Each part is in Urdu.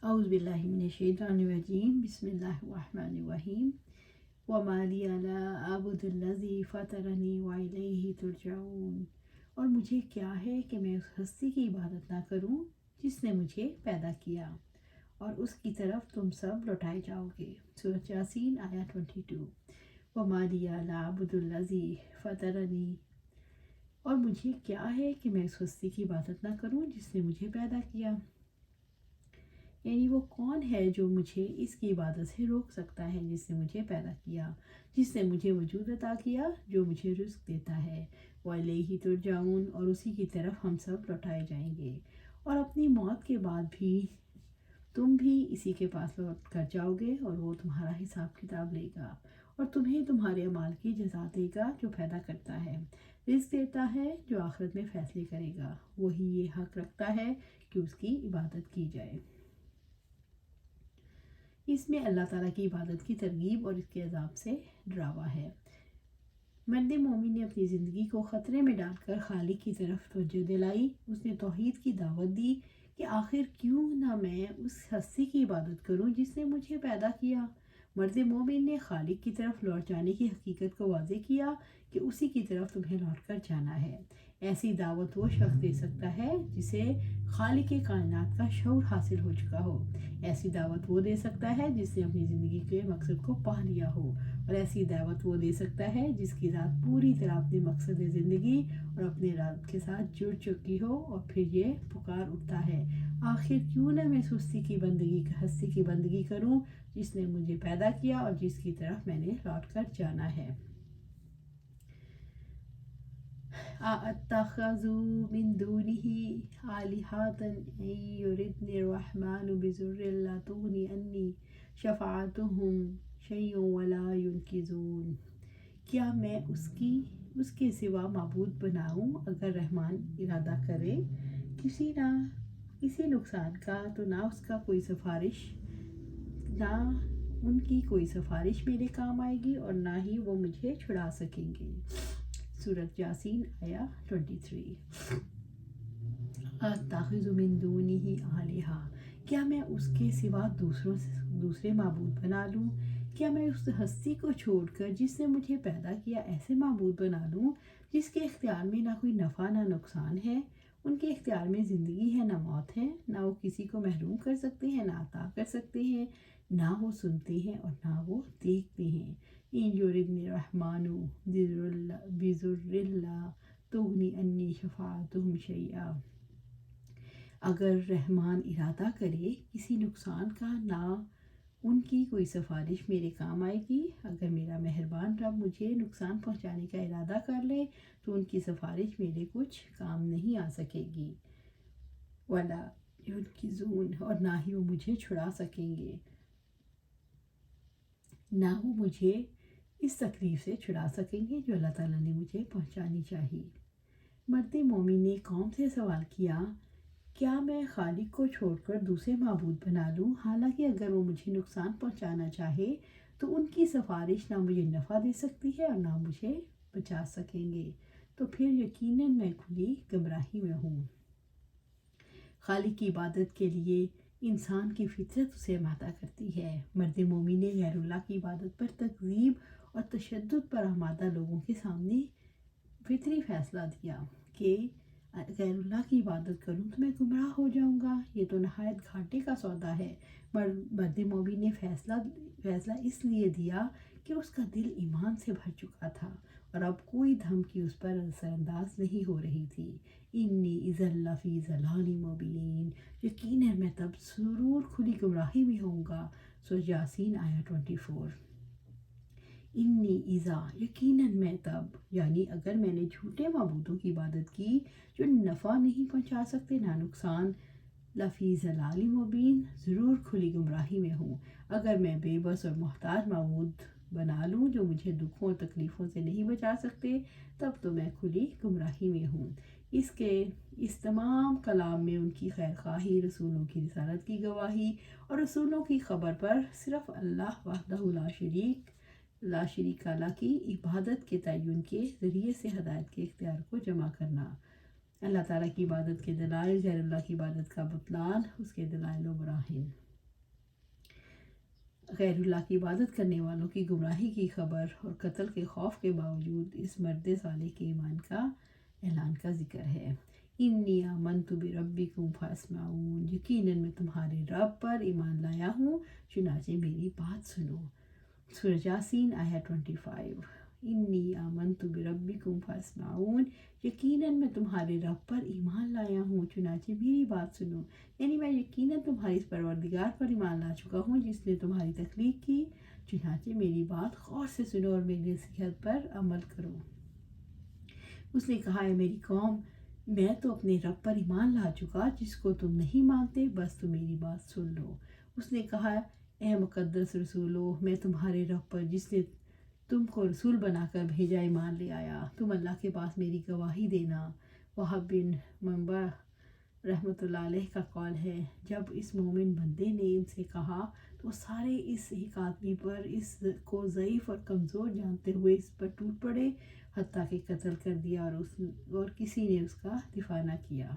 اعوذ باللہ من الشیطان الرجیم بسم اللہ الرحمن الرحیم وما لی لا اعبد الذی فطرنی والیہ ترجعون۔ اور مجھے کیا ہے کہ میں اس ہستی کی عبادت نہ کروں جس نے مجھے پیدا کیا اور اس کی طرف تم سب لوٹائے جاؤ گے۔ سورۃ یاسین آیا 22۔ وما لی لا اعبد الذی فطرنی، اور مجھے کیا ہے کہ میں اس ہستی کی عبادت نہ کروں جس نے مجھے پیدا کیا، یعنی وہ کون ہے جو مجھے اس کی عبادت سے روک سکتا ہے، جس نے مجھے پیدا کیا، جس نے مجھے وجود عطا کیا، جو مجھے رزق دیتا ہے۔ وَإِلَيْهِ تُرْجَعُونَ، اور اسی کی طرف ہم سب لوٹائے جائیں گے، اور اپنی موت کے بعد بھی تم بھی اسی کے پاس لوٹ کر جاؤ گے، اور وہ تمہارا حساب کتاب لے گا اور تمہیں تمہارے اعمال کی جزا دے گا، جو پیدا کرتا ہے، رزق دیتا ہے، جو آخرت میں فیصلے کرے گا۔ وہی یہ حق رکھتا ہے کہ اس کی عبادت کی جائے۔ اس میں اللہ تعالیٰ کی عبادت کی ترغیب اور اس کے عذاب سے ڈراوا ہے۔ مرد مومن نے اپنی زندگی کو خطرے میں ڈال کر خالق کی طرف توجہ دلائی۔ اس نے توحید کی دعوت دی کہ آخر کیوں نہ میں اس ہستی کی عبادت کروں جس نے مجھے پیدا کیا۔ مرد مومن نے خالق کی طرف لوٹ جانے کی حقیقت کو واضح کیا کہ اسی کی طرف تمہیں لوٹ کر جانا ہے۔ ایسی دعوت وہ شخص دے سکتا ہے جسے خالق کائنات کا شعور حاصل ہو چکا ہو۔ ایسی دعوت وہ دے سکتا ہے جس نے اپنی زندگی کے مقصد کو پا لیا ہو، اور ایسی دعوت وہ دے سکتا ہے جس کی ذات پوری طرح اپنے مقصد زندگی اور اپنے رب کے ساتھ جڑ چکی ہو، اور پھر یہ پکار اٹھتا ہے، آخر کیوں نہ میں ہستی کی بندگی کروں جس نے مجھے پیدا کیا اور جس کی طرف میں نے لوٹ کر جانا ہے۔ أَأَتَّخَذُوا مِن دُونِهِ آلِهَةً إِن يُرِدْنِ الرَّحْمَنُ بِضُرٍّ لَا تُغْنِ عَنِّي شَفَاعَتُهُمْ شَيْئًا وَلَا يُنْقِذُونِ۔ کیا میں اس کے سوا معبود بناؤں اگر رحمان ارادہ کرے کسی نقصان کا، تو نہ اس کا کوئی سفارش، نہ ان کی کوئی سفارش میرے کام آئے گی، اور نہ ہی وہ مجھے چھڑا سکیں گے۔ سورۃ یاسین آیا 23۔ اتخذ من دونہ آلہہ، کیا میں اس کے سوا دوسرے معبود بنا لوں؟ کیا میں اس ہستی کو چھوڑ کر جس نے مجھے پیدا کیا ایسے معبود بنا لوں جس کے اختیار میں نہ کوئی نفع نہ نقصان ہے؟ ان کے اختیار میں زندگی ہے نہ موت ہے، نہ وہ کسی کو محروم کر سکتے ہیں نہ عطا کر سکتے ہیں، نہ وہ سنتے ہیں اور نہ وہ دیکھتے ہیں۔ ان یردن الرحمن بضر لا تغنی عنی شفاعتہم شیئا، اگر رحمان ارادہ کرے کسی نقصان کا، نہ ان کی کوئی سفارش میرے کام آئے گی۔ اگر میرا مہربان رب مجھے نقصان پہنچانے کا ارادہ کر لے تو ان کی سفارش میرے کچھ کام نہیں آ سکے گی۔ وَلَا يُنْقِذُونَ، اور نہ ہی وہ مجھے چھڑا سکیں گے، نہ وہ مجھے اس تکلیف سے چھڑا سکیں گے جو اللہ تعالیٰ نے مجھے پہنچانی چاہیے۔ مرد مومن نے قوم سے سوال کیا، کیا میں خالق کو چھوڑ کر دوسرے معبود بنا لوں، حالانکہ اگر وہ مجھے نقصان پہنچانا چاہے تو ان کی سفارش نہ مجھے نفع دے سکتی ہے اور نہ مجھے بچا سکیں گے، تو پھر یقیناً میں کھلی گمراہی میں ہوں۔ خالق کی عبادت کے لیے انسان کی فطرت اسے آمادہ کرتی ہے۔ مرد مومن نے غیر اللہ کی عبادت پر تکذیب اور تشدد پر آمادہ لوگوں کے سامنے فطری فیصلہ دیا کہ غیر اللہ کی عبادت کروں تو میں گمراہ ہو جاؤں گا، یہ تو نہایت گھاٹے کا سودا ہے۔ مرد مومن نے فیصلہ اس لیے دیا کہ اس کا دل ایمان سے بھر چکا تھا اور اب کوئی دھمکی اس پر اثر انداز نہیں ہو رہی تھی۔ انی اذا لفی ضلال مبین، یقیناً میں تب ضرور کھلی گمراہی میں ہوں گا۔ سورۃ یاسین آیا 24۔ انی اذا، یقیناً میں تب، یعنی اگر میں نے جھوٹے معبودوں کی عبادت کی جو نفع نہیں پہنچا سکتے نہ نقصان، لفی ضلال مبین، ضرور کھلی گمراہی میں ہوں۔ اگر میں بے بس اور محتاج معبود بنا لوں جو مجھے دکھوں اور تکلیفوں سے نہیں بچا سکتے، تب تو میں کھلی گمراہی میں ہوں۔ اس تمام کلام میں ان کی خیر خواہی، رسولوں کی رسالت کی گواہی اور رسولوں کی خبر پر صرف اللہ وحدہ لا شریک لا کی عبادت کے تعین کے ذریعے سے ہدایت کے اختیار کو جمع کرنا، اللہ تعالیٰ کی عبادت کے دلائل، غیر اللہ کی عبادت کا بطلان، اس کے دلائل و براہین۔ غیر اللہ کی عبادت کرنے والوں کی گمراہی کی خبر اور قتل کے خوف کے باوجود اس مرد صالح کے ایمان کا اعلان کا ذکر ہے۔ انی آمنت بربکم فاسمعون، یقیناً میں تمہارے رب پر ایمان لایا ہوں، چنانچہ میری بات سنو۔ سورہ یاسین آیت 25۔ انی آمنت بربکم فاسمعون، یقیناً میں تمہارے رب پر ایمان لایا ہوں، چنانچہ میری بات سنو، یعنی میں یقیناً تمہاری اس پروردگار پر ایمان لا چکا ہوں جس نے تمہاری تخلیق کی، چنانچہ میری بات غور سے سنو اور میری نصیحت پر عمل کرو۔ اس نے کہا، اے میری قوم، میں تو اپنے رب پر ایمان لا چکا جس کو تم نہیں مانتے، بس تم میری بات سن لو۔ اس نے کہا، اے مقدس رسولو، میں تمہارے رب پر جس نے تم کو رسول بنا کر بھیجا ایمان لے آیا، تم اللہ کے پاس میری گواہی دینا۔ وہب بن منبع رحمۃ اللہ علیہ کا قول ہے، جب اس مومن بندے نے ان سے کہا تو سارے اس ایک آدمی پر اس کو ضعیف اور کمزور جانتے ہوئے اس پر ٹوٹ پڑے، حتیٰ کہ قتل کر دیا اور کسی نے اس کا دفاع نہ کیا۔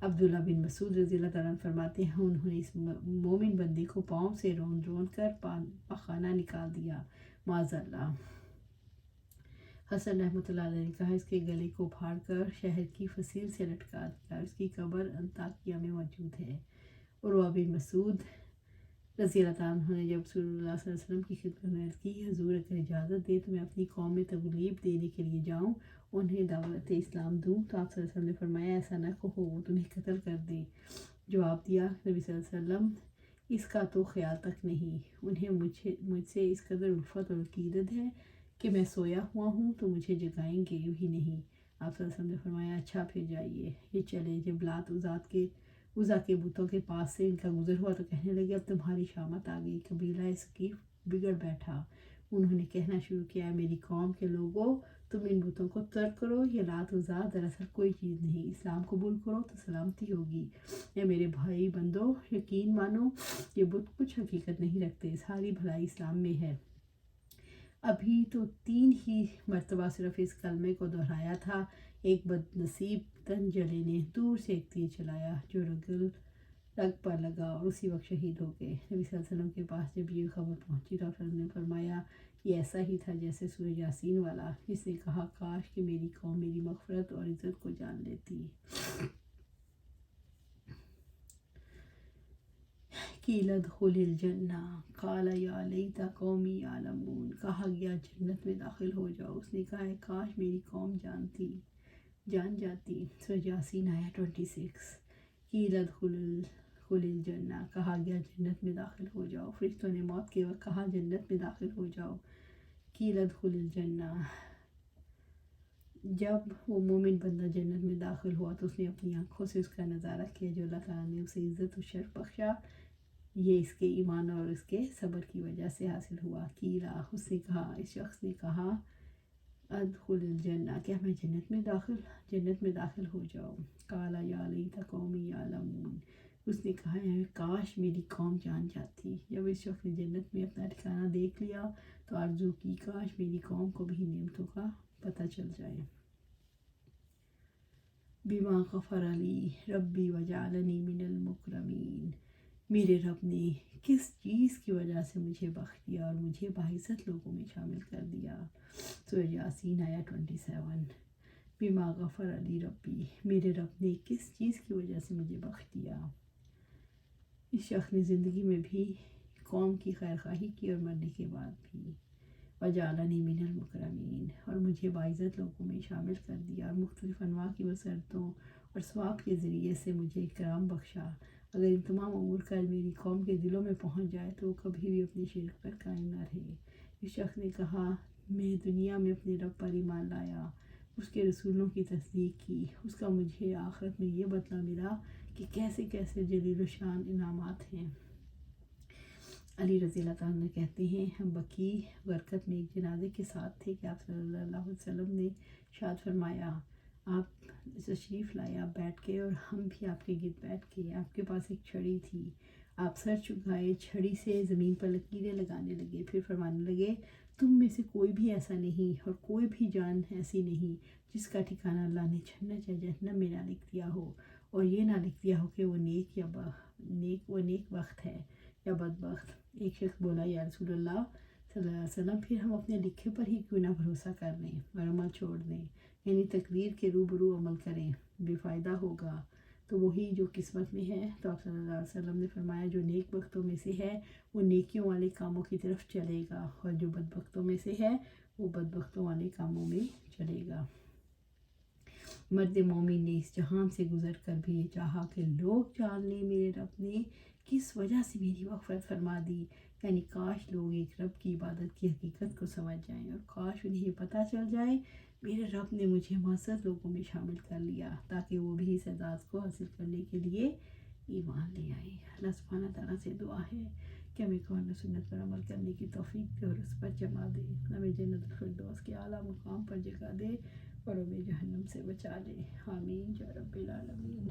عبداللہ بن مسعود رضی اللہ تعالیٰ عنہ فرماتے ہیں، انہوں نے اس مومن بندے کو پاؤں سے رون کر پخانہ نکال دیا، معاذ اللہ۔ حسن رحمۃ اللہ علیہ نے کہا، اس کے گلے کو پھاڑ کر شہر کی فصیل سے لٹکا دیا، اس کی قبر انطاکیہ میں موجود ہے۔ عروہ بن مسعود رضی اللہ تعالیٰ عنہ نے جب رسول اللہ صلی اللہ علیہ وسلم کی خدمت میں عرض کی، حضور اگر اجازت دے تو میں اپنی قوم میں تغلیب دینے کے لیے جاؤں، انہیں دعوت اسلام دوں، تو آپ صلی اللہ علیہ وسلم نے فرمایا، ایسا نہ کہو، وہ تمہیں قتل کر دیں۔ جواب دیا نبی صلی اللہ علیہ وسلم، اس کا تو خیال تک نہیں، انہیں مجھ سے اس قدر الفت اور عقیدت ہے کہ میں سویا ہوا ہوں تو مجھے جگائیں گے بھی نہیں۔ آپ صلی اللہ علیہ وسلم نے فرمایا، اچھا پھر جائیے۔ یہ چلے، جب لات عزا کے بتوں کے پاس سے ان کا گزر ہوا تو کہنے لگے، اب تمہاری شامت آ گئی۔ قبیلہ ثقیف بگڑ بیٹھا، انہوں نے کہنا شروع کیا، میری قوم کے لوگوں، تم ان بتوں کو ترک کرو، یہ لات عزا دراصل کوئی چیز نہیں، اسلام قبول کرو تو سلامتی ہوگی۔ اے میرے بھائی بندو، یقین مانو، یہ بت کچھ حقیقت نہیں رکھتے، ساری بھلائی اسلام میں ہے۔ ابھی تو 3 ہی مرتبہ صرف اس کلمے کو دہرایا تھا، ایک بد نصیب تنجلے نے دور سے ایک تیر چلایا جو رگ پر لگا اور اسی وقت شہید ہو گئے۔ نبی صلی اللہ علیہ وسلم کے پاس جب یہ خبر پہنچی تو آپ نے فرمایا، یہ ایسا ہی تھا جیسے سورہ یاسین والا، جس نے کہا، کاش کہ میری قوم میری مغفرت اور عزت کو جان لیتی۔ قیل ادخل الجنہ قال یا لیت قومی یعلمون، کہا گیا جنت میں داخل ہو جاؤ، اس نے کہا، کاش میری قوم جان جاتی۔ سورہ یاسین آیت 26۔ قیل ادخل الجنہ، کہا گیا جنت میں داخل ہو جاؤ، فرشتوں نے موت کے وقت کہا جنت میں داخل ہو جاؤ۔ قیل ادخل الجنہ، جب وہ مومن بندہ جنت میں داخل ہوا تو اس نے اپنی آنکھوں سے اس کا نظارہ کیا جو اللہ تعالیٰ نے اسے عزت و شرف بخشا، یہ اس کے ایمان اور اس کے صبر کی وجہ سے حاصل ہوا۔ قیلا، اس نے کہا، اس شخص نے کہا، ادخل الجنہ، کیا میں جنت میں داخل ہو جاؤں؟ قال یا لیت قومی یعلمون، اس نے کہا، کاش میری قوم جان جاتی۔ جب اس شخص نے جنت میں اپنا ٹھکانہ دیکھ لیا تو آرزو کی، کاش میری قوم کو بھی نعمتوں کا پتہ چل جائے۔ بما غفر لی ربی وجعلنی من المکرمین، میرے رب نے کس چیز کی وجہ سے مجھے بخش دیا اور مجھے باعزت لوگوں میں شامل کر دیا۔ سورہ یاسین آیت 27۔ بما غفر لی ربی، میرے رب نے کس چیز کی وجہ سے مجھے بخش دیا۔ اس شخص نے زندگی میں بھی قوم کی خیرخواہی کی اور مرنے کے بعد بھی۔ وجعلنی من المکرمین، اور مجھے باعزت لوگوں میں شامل کر دیا اور مختلف انواع کی مسرتوں اور ثواب کے ذریعے سے مجھے اکرام بخشا۔ اگر ان تمام امور کا میری قوم کے دلوں میں پہنچ جائے تو وہ کبھی بھی اپنے شرک پر قائم نہ رہے۔ اس شخص نے کہا، میں دنیا میں اپنے رب پر ایمان لایا، اس کے رسولوں کی تصدیق کی، اس کا مجھے آخرت میں یہ بدلہ ملا کہ کیسے کیسے جلیل و شان انعامات ہیں۔ علی رضی اللہ تعالیٰ عنہ کہتے ہیں، ہم بقیع غرقد میں ایک جنازے کے ساتھ تھے کہ آپ صلی اللہ علیہ وسلم نے ارشاد فرمایا، آپ تشریف لائے، آپ بیٹھ گئے اور ہم بھی آپ کے گرد بیٹھ گئے، آپ کے پاس ایک چھڑی تھی، آپ سر جھکائے چھڑی سے زمین پر لکیریں لگانے لگے، پھر فرمانے لگے، تم میں سے کوئی بھی ایسا نہیں اور کوئی بھی جان ایسی نہیں جس کا ٹھکانہ اللہ نے جنت یا جہنم میں نہ لکھ دیا ہو، اور یہ نہ لکھ دیا ہو کہ وہ نیک وقت ہے یا بدبخت؟ ایک شخص بولا یا رسول اللہ صلی اللہ علیہ وسلم پھر ہم اپنے لکھے پر ہی کیوں نہ بھروسہ کر لیں اور عمل چھوڑ دیں، یعنی تقدیر کے روبرو عمل کریں، بے فائدہ ہوگا تو وہی جو قسمت میں ہے۔ تو آپ صلی اللہ علیہ وسلم نے فرمایا جو نیک بختوں میں سے ہے وہ نیکیوں والے کاموں کی طرف چلے گا، اور جو بدبختوں میں سے ہے وہ بدبختوں والے کاموں میں چلے گا۔ مرد مومن نے اس جہان سے گزر کر بھی یہ چاہا کہ لوگ جان لیں میرے رب نے کس وجہ سے میری مغفرت فرما دی، یعنی کاش لوگ ایک رب کی عبادت کی حقیقت کو سمجھ جائیں، اور کاش انہیں یہ پتہ چل جائے میرے رب نے مجھے معزز لوگوں میں شامل کر لیا، تاکہ وہ بھی اس اعزاز کو حاصل کرنے کے لیے ایمان لے آئیں۔ اللہ سبحانہ تعالیٰ سے دعا ہے کہ ہمیں قرآن و سنت پر عمل کرنے کی توفیق دے اور اس پر جمع دے، ہمیں جنت الفردوس کے اعلیٰ مقام پر جگہ دے اور ہمیں جہنم سے بچا لے، آمین یا رب العالمین۔